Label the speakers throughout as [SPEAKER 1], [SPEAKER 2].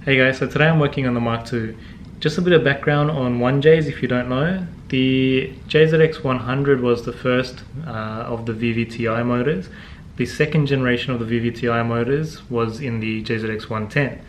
[SPEAKER 1] Hey guys, so today I'm working on the Mark II. Just a bit of background on 1Js if you don't know. The JZX110 was the first of the VVTi motors. The second generation of the VVTi motors was in the JZX110.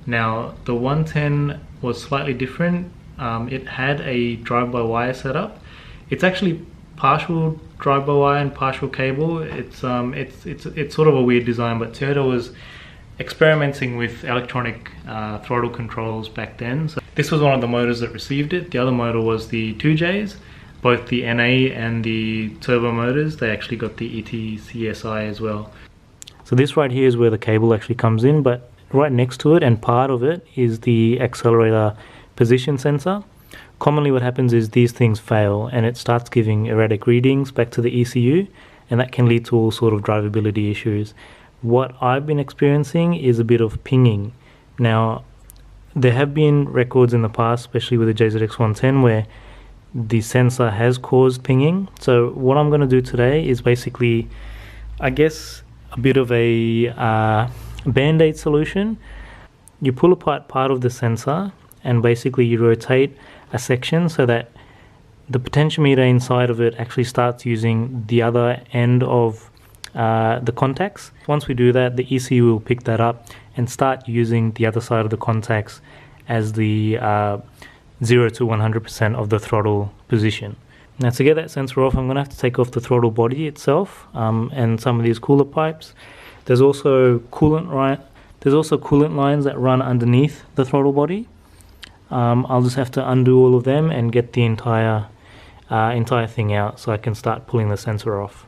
[SPEAKER 1] Now the 110 was slightly different. It had a drive-by-wire setup. It's actually partial drive-by-wire and partial cable. It's sort of a weird design, but Toyota was experimenting with electronic throttle controls back then. So this was one of the motors that received it. The other motor was the 2Js, both the NA and the turbo motors. They actually got the ETCSi as well. So this right here is where the cable actually comes in, but right next to it and part of it is the accelerator position sensor. Commonly what happens is these things fail and it starts giving erratic readings back to the ECU, and that can lead to all sort of drivability issues. What I've been experiencing is a bit of pinging. Now, there have been records in the past, especially with the JZX110, where the sensor has caused pinging. So what I'm going to do today is basically, I guess, a bit of a band-aid solution. You pull apart part of the sensor and basically you rotate a section so that the potentiometer inside of it actually starts using the other end of the contacts. Once we do that, the ECU will pick that up and start using the other side of the contacts as the 0 to 100% of the throttle position. Now to get that sensor off, I'm going to have to take off the throttle body itself and some of these cooler pipes. There's also coolant lines that run underneath the throttle body. I'll just have to undo all of them and get the entire thing out so I can start pulling the sensor off.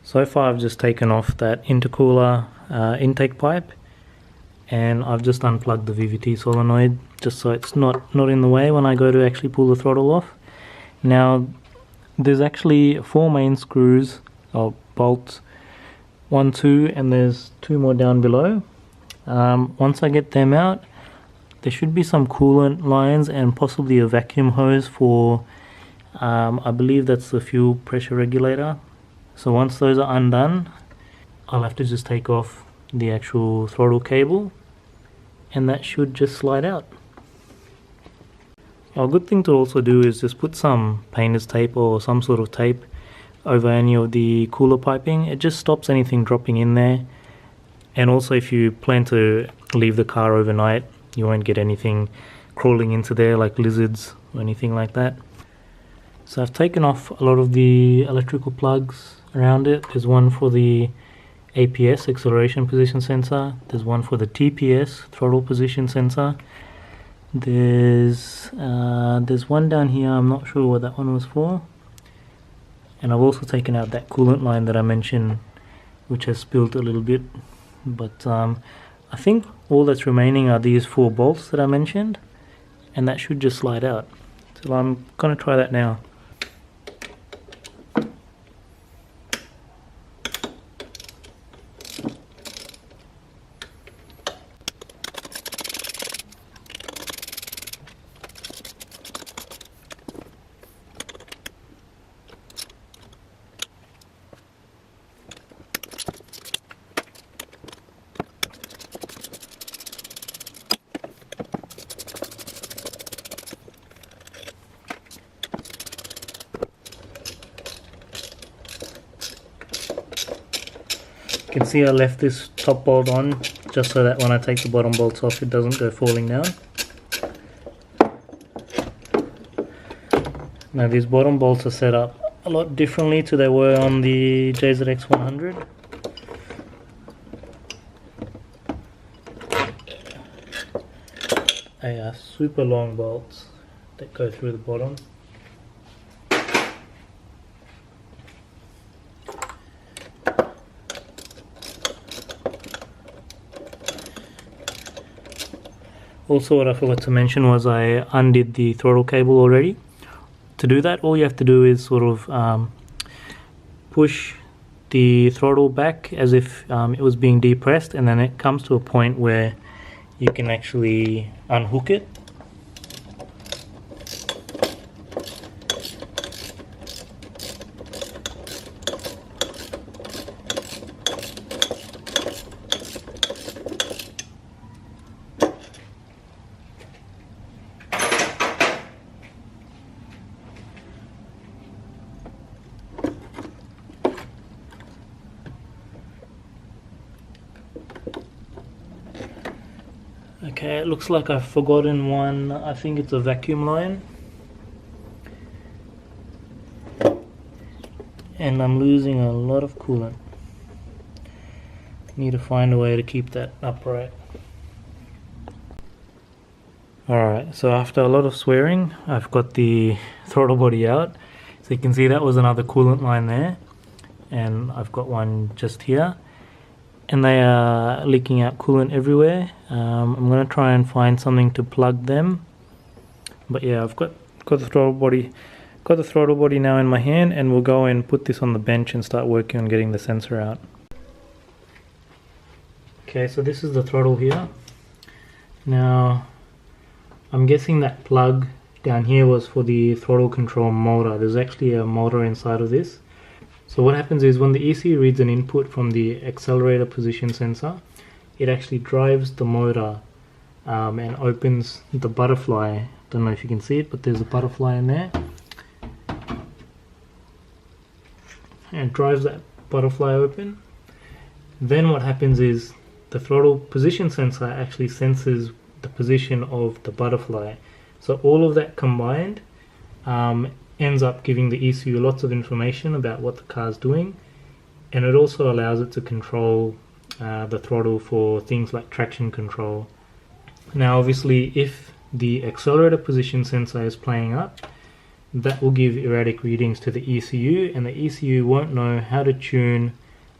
[SPEAKER 1] So far I've just taken off that intercooler intake pipe, and I've just unplugged the VVT solenoid just so it's not in the way when I go to actually pull the throttle off. Now there's actually 4 main screws or bolts, 1, 2, and there's 2 more down below. Once I get them out, there should be some coolant lines and possibly a vacuum hose for I believe that's the fuel pressure regulator. So once those are undone, I'll have to just take off the actual throttle cable, and that should just slide out. A good thing to also do is just put some painter's tape or some sort of tape over any of the cooler piping. It just stops anything dropping in there, and also if you plan to leave the car overnight, you won't get anything crawling into there like lizards or anything like that. So I've taken off a lot of the electrical plugs around it. There's one for the APS, acceleration position sensor. There's one for the TPS, throttle position sensor. There's one down here, I'm not sure what that one was for. And I've also taken out that coolant line that I mentioned, which has spilled a little bit. But I think all that's remaining are these 4 bolts that I mentioned, and that should just slide out. So I'm going to try that now. You can see I left this top bolt on just so that when I take the bottom bolts off it doesn't go falling down. Now these bottom bolts are set up a lot differently to they were on the JZX100. They are super long bolts that go through the bottom. Also, what I forgot to mention was I undid the throttle cable already. To do that, all you have to do is sort of push the throttle back as if it was being depressed, and then it comes to a point where you can actually unhook it. Okay, it looks like I've forgotten one. I think it's a vacuum line. And I'm losing a lot of coolant. Need to find a way to keep that upright. Alright, so after a lot of swearing, I've got the throttle body out. So you can see that was another coolant line there. And I've got one just here. And they are leaking out coolant everywhere. I'm going to try and find something to plug them. But yeah, I've got the throttle body. Got the throttle body now in my hand, and we'll go and put this on the bench and start working on getting the sensor out. Okay, so this is the throttle here. Now, I'm guessing that plug down here was for the throttle control motor. There's actually a motor inside of this. So what happens is when the ECU reads an input from the accelerator position sensor, it actually drives the motor and opens the butterfly. Don't know if you can see it, but there's a butterfly in there. And drives that butterfly open. Then what happens is the throttle position sensor actually senses the position of the butterfly. So all of that combined ends up giving the ECU lots of information about what the car's doing, and it also allows it to control the throttle for things like traction control. Now obviously if the accelerator position sensor is playing up, that will give erratic readings to the ECU, and the ECU won't know how to tune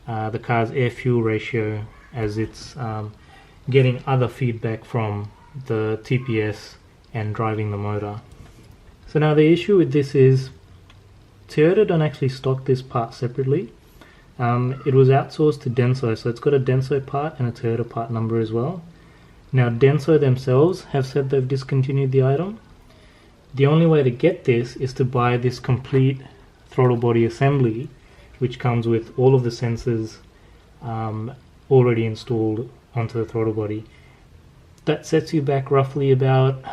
[SPEAKER 1] the car's air-fuel ratio as it's getting other feedback from the TPS and driving the motor. So now the issue with this is Toyota don't actually stock this part separately. It was outsourced to Denso, so it's got a Denso part and a Toyota part number as well. Now Denso themselves have said they've discontinued the item. The only way to get this is to buy this complete throttle body assembly, which comes with all of the sensors already installed onto the throttle body. That sets you back roughly about,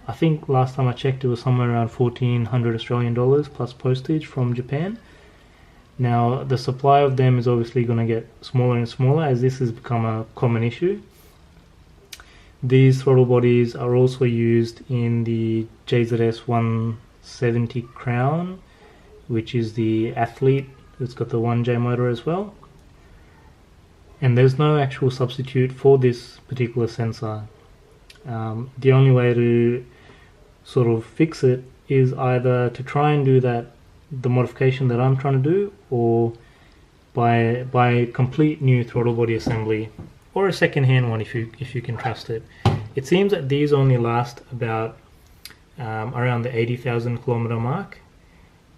[SPEAKER 1] I think last time I checked it was somewhere around 1,400 Australian dollars plus postage from Japan. Now the supply of them is obviously going to get smaller and smaller as this has become a common issue. These throttle bodies are also used in the JZS170 Crown, which is the Athlete. It's got the 1J motor as well. And there's no actual substitute for this particular sensor. The only way to sort of fix it is either to try and do the modification that I'm trying to do, or buy a complete new throttle body assembly, or a second-hand one if you can trust it. It seems that these only last about around the 80,000 kilometer mark,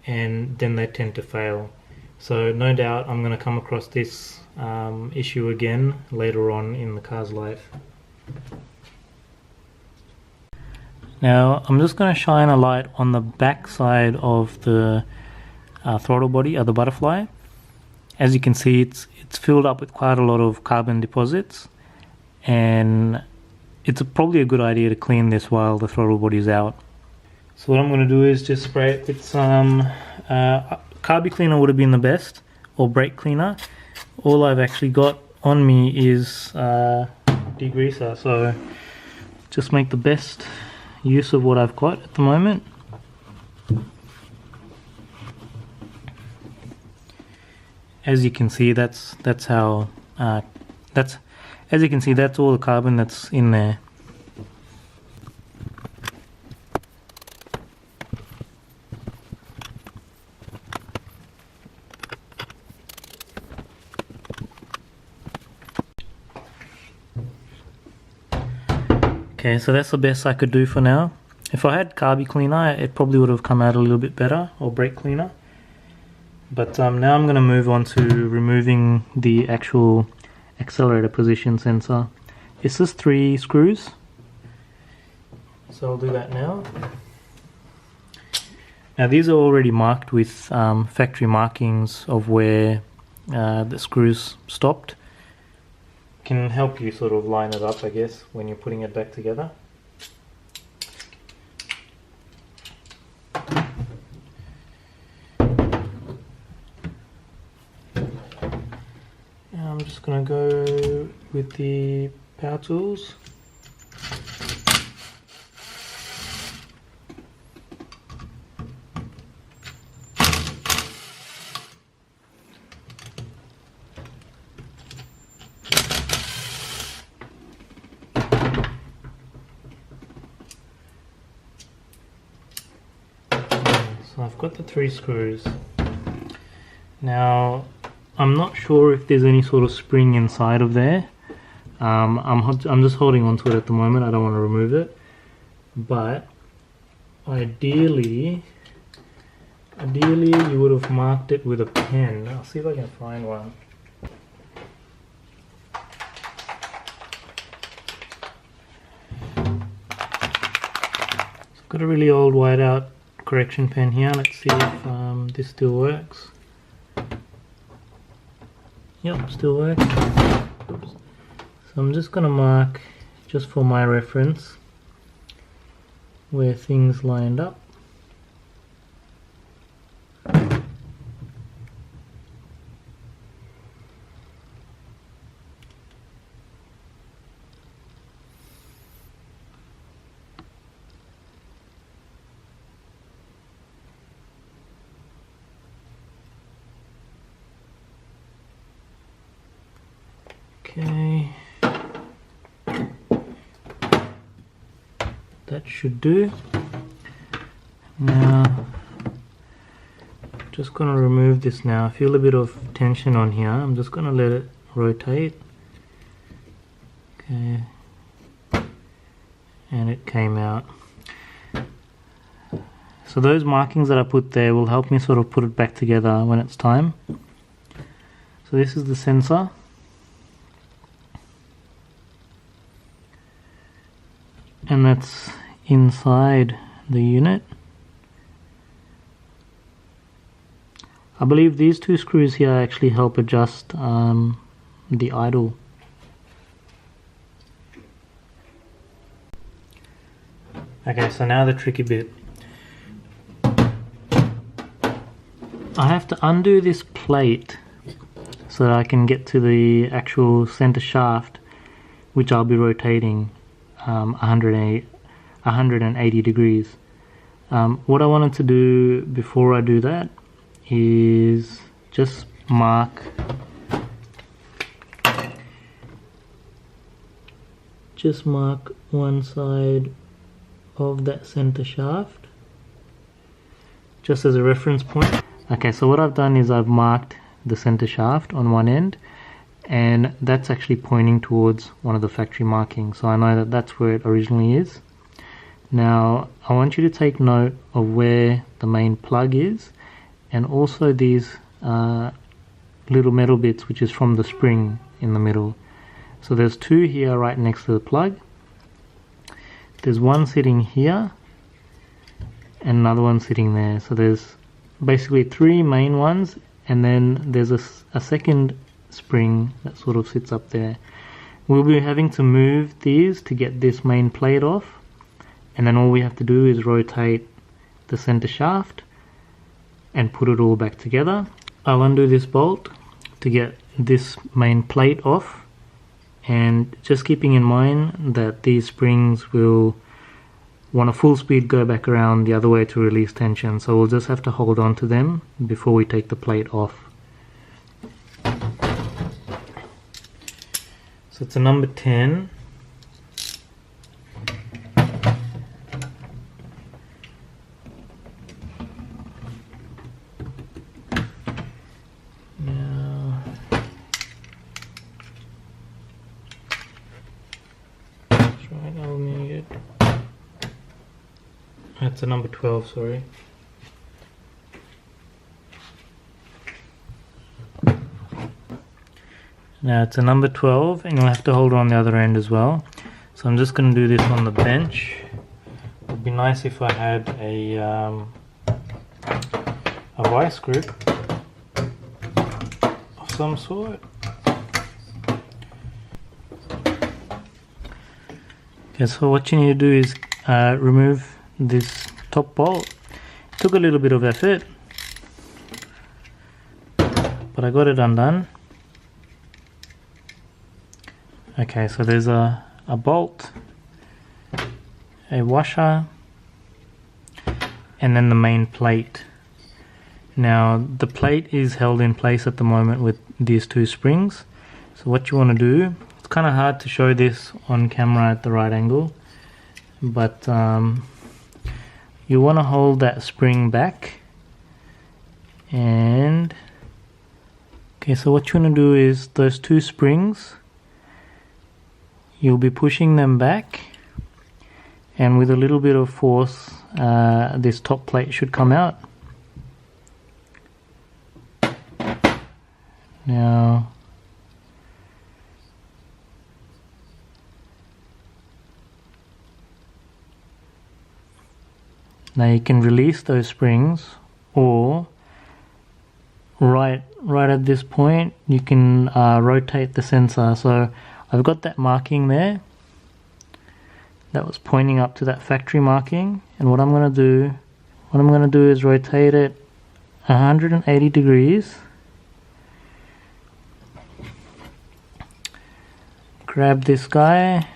[SPEAKER 1] and then they tend to fail. So no doubt I'm going to come across this issue again later on in the car's life. Now I'm just going to shine a light on the back side of the throttle body, or the butterfly. As you can see, it's filled up with quite a lot of carbon deposits, and it's probably a good idea to clean this while the throttle body is out. So what I'm going to do is just spray it with some carby cleaner would have been the best, or brake cleaner. All I've actually got on me is degreaser, so just make the best use of what I've got at the moment. As you can see, that's all the carbon that's in there. Okay, so that's the best I could do for now. If I had carby cleaner, it probably would have come out a little bit better, or brake cleaner. But now I'm going to move on to removing the actual accelerator position sensor. It's just 3 screws, so I'll do that now. Now these are already marked with factory markings of where the screws stopped. Can help you sort of line it up, I guess, when you're putting it back together. I'm just going to go with the power tools. So I've got the 3 screws. Now I'm not sure if there's any sort of spring inside of there. I'm just holding onto it at the moment. I don't want to remove it, but ideally you would have marked it with a pen. I'll see if I can find one. I've got a really old whiteout correction pen here. Let's see if this still works. Yep, still works. Oops. So I'm just going to mark, just for my reference, where things lined up. Okay, that should do. Now, just going to remove this now. I feel a bit of tension on here. I'm just going to let it rotate. Okay, and it came out. So those markings that I put there will help me sort of put it back together when it's time. So this is the sensor. And that's inside the unit. I believe these 2 screws here actually help adjust the idle. Okay, so now the tricky bit. I have to undo this plate so that I can get to the actual center shaft, which I'll be rotating 180 degrees. What I wanted to do before I do that is just mark one side of that center shaft just as a reference point. Okay, so what I've done is I've marked the center shaft on one end, and that's actually pointing towards one of the factory markings, so I know that that's where it originally is. Now I want you to take note of where the main plug is, and also these little metal bits, which is from the spring in the middle. So there's 2 here right next to the plug. There's one sitting here and another one sitting there. So there's basically 3 main ones, and then there's a second spring that sort of sits up there. We'll be having to move these to get this main plate off, and then all we have to do is rotate the center shaft and put it all back together. I'll undo this bolt to get this main plate off, and just keeping in mind that these springs will want a full speed go back around the other way to release tension, so we'll just have to hold on to them before we take the plate off. So it's a number 10. Now, try aligning it. That's a number 12, sorry. Now it's a number 12, and you'll have to hold it on the other end as well. So I'm just going to do this on the bench. It would be nice if I had a vice grip of some sort. Okay, so what you need to do is remove this top bolt. It took a little bit of effort, but I got it undone. Okay, so there's a bolt, a washer, and then the main plate. Now the plate is held in place at the moment with these 2 springs. So what you want to do, it's kind of hard to show this on camera at the right angle, but you want to hold that spring back And okay, so what you want to do is those two springs, you'll be pushing them back, and with a little bit of force this top plate should come out. Now you can release those springs, or right at this point you can rotate the sensor. So I've got that marking there that was pointing up to that factory marking, and what I'm going to do is rotate it 180 degrees, grab this guy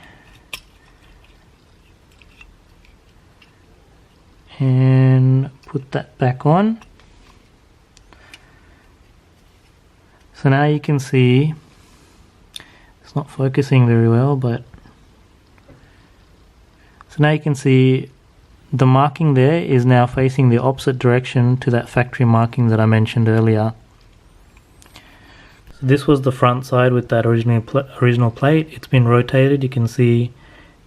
[SPEAKER 1] and put that back on. So now you can see, it's not focusing very well, but so now you can see the marking there is now facing the opposite direction to that factory marking that I mentioned earlier. So this was the front side with that original plate. It's been rotated. You can see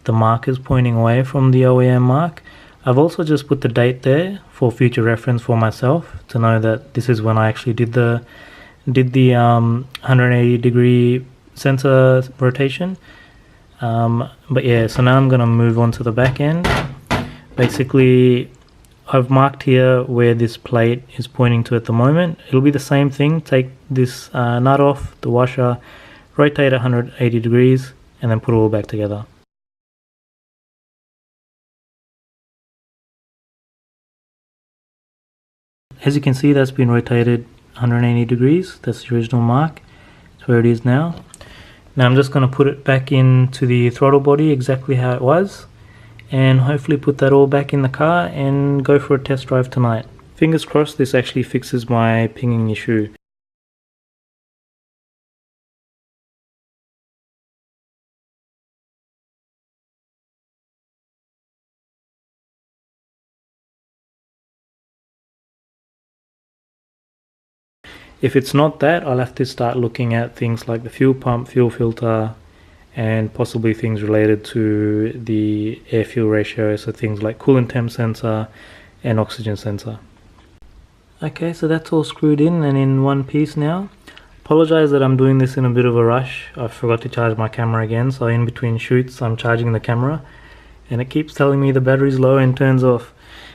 [SPEAKER 1] the markers pointing away from the OEM mark. I've also just put the date there for future reference for myself to know that this is when I actually did the 180 degree sensor rotation. But yeah, so now I'm going to move on to the back end. Basically, I've marked here where this plate is pointing to at the moment. It'll be the same thing. Take this nut off the washer, rotate 180 degrees, and then put it all back together. As you can see, that's been rotated 180 degrees. That's the original mark. That's where it is now. Now I'm just going to put it back into the throttle body exactly how it was, and hopefully put that all back in the car and go for a test drive tonight. Fingers crossed this actually fixes my pinging issue. If it's not that, I'll have to start looking at things like the fuel pump, fuel filter, and possibly things related to the air-fuel ratio, so things like coolant temp sensor and oxygen sensor. Okay, so that's all screwed in and in one piece now. Apologize that I'm doing this in a bit of a rush. I forgot to charge my camera again, so in between shoots I'm charging the camera and it keeps telling me the battery's low and turns off.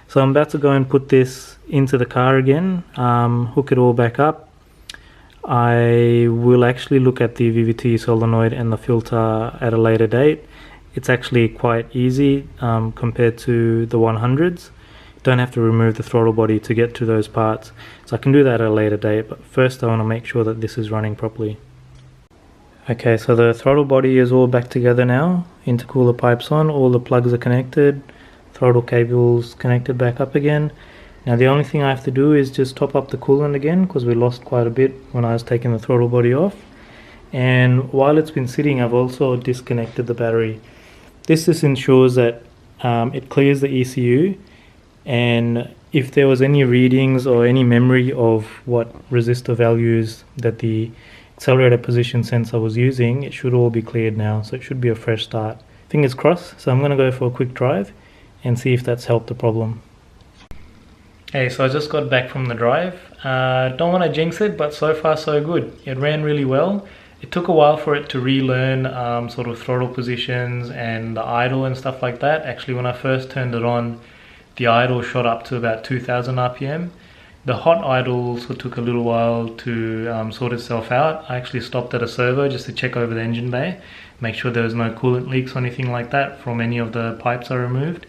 [SPEAKER 1] So I'm about to go and put this into the car again, hook it all back up. I will actually look at the VVT solenoid and the filter at a later date. It's actually quite easy compared to the 100s. Don't have to remove the throttle body to get to those parts. So I can do that at a later date, but first I want to make sure that this is running properly. Okay, so the throttle body is all back together now. Intercooler pipes on, all the plugs are connected, throttle cables connected back up again. Now the only thing I have to do is just top up the coolant again, because we lost quite a bit when I was taking the throttle body off. And while it's been sitting, I've also disconnected the battery. This just ensures that it clears the ECU, and if there was any readings or any memory of what resistor values that the accelerator position sensor was using, it should all be cleared now, so it should be a fresh start. Fingers crossed. So I'm going to go for a quick drive and see if that's helped the problem. Hey, so I just got back from the drive. Don't want to jinx it, but so far so good. It ran really well. It took a while for it to relearn sort of throttle positions and the idle and stuff like that. Actually, when I first turned it on, the idle shot up to about 2000 RPM. The hot idle also took a little while to sort itself out. I actually stopped at a servo just to check over the engine bay, make sure there was no coolant leaks or anything like that from any of the pipes I removed.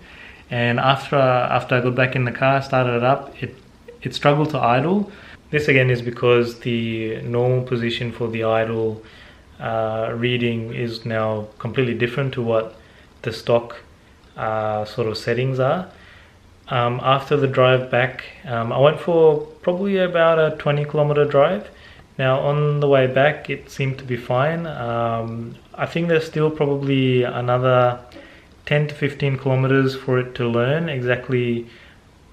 [SPEAKER 1] And after I got back in the car, started it up, it struggled to idle. This again is because the normal position for the idle reading is now completely different to what the stock sort of settings are. After the drive back, I went for probably about a 20-kilometer drive. Now on the way back, it seemed to be fine. I think there's still probably another 10 to 15 kilometers for it to learn exactly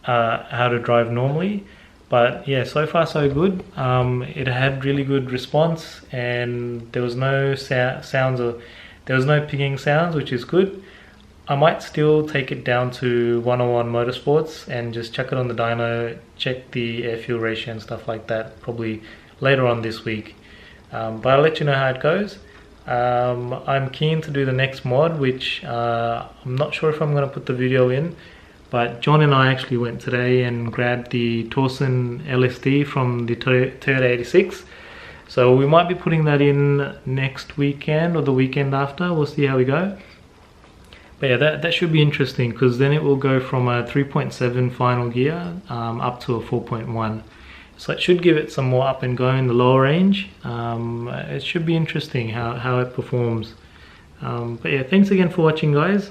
[SPEAKER 1] how to drive normally. But yeah, so far so good. It had really good response, and there was no sounds or there was no pinging sounds, which is good. I might still take it down to 101 Motorsports and just chuck it on the dyno, check the air fuel ratio and stuff like that, probably later on this week. But I'll let you know how it goes. I'm keen to do the next mod, which I'm not sure if I'm going to put the video in, but John and I actually went today and grabbed the Torsen LSD from the Toyota 86. So we might be putting that in next weekend or the weekend after. We'll see how we go. But yeah, that should be interesting, because then it will go from a 3.7 final gear up to a 4.1. So it should give it some more up and go in the lower range. It should be interesting how it performs. But yeah, thanks again for watching, guys.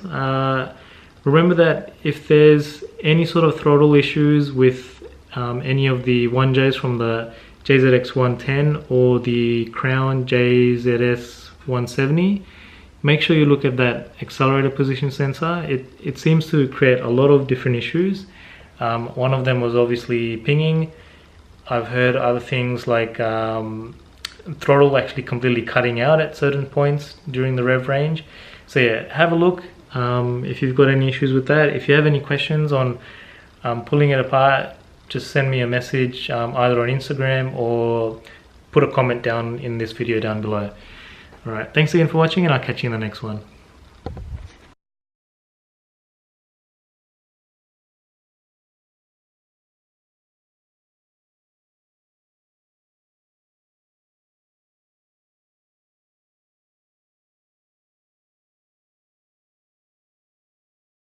[SPEAKER 1] Remember that if there's any sort of throttle issues with any of the 1Js from the JZX110 or the Crown JZS170, make sure you look at that accelerator position sensor. It seems to create a lot of different issues. One of them was obviously pinging. I've heard other things like throttle actually completely cutting out at certain points during the rev range. So yeah, have a look if you've got any issues with that. If you have any questions on pulling it apart, just send me a message either on Instagram or put a comment down in this video down below. Alright, thanks again for watching, and I'll catch you in the next one.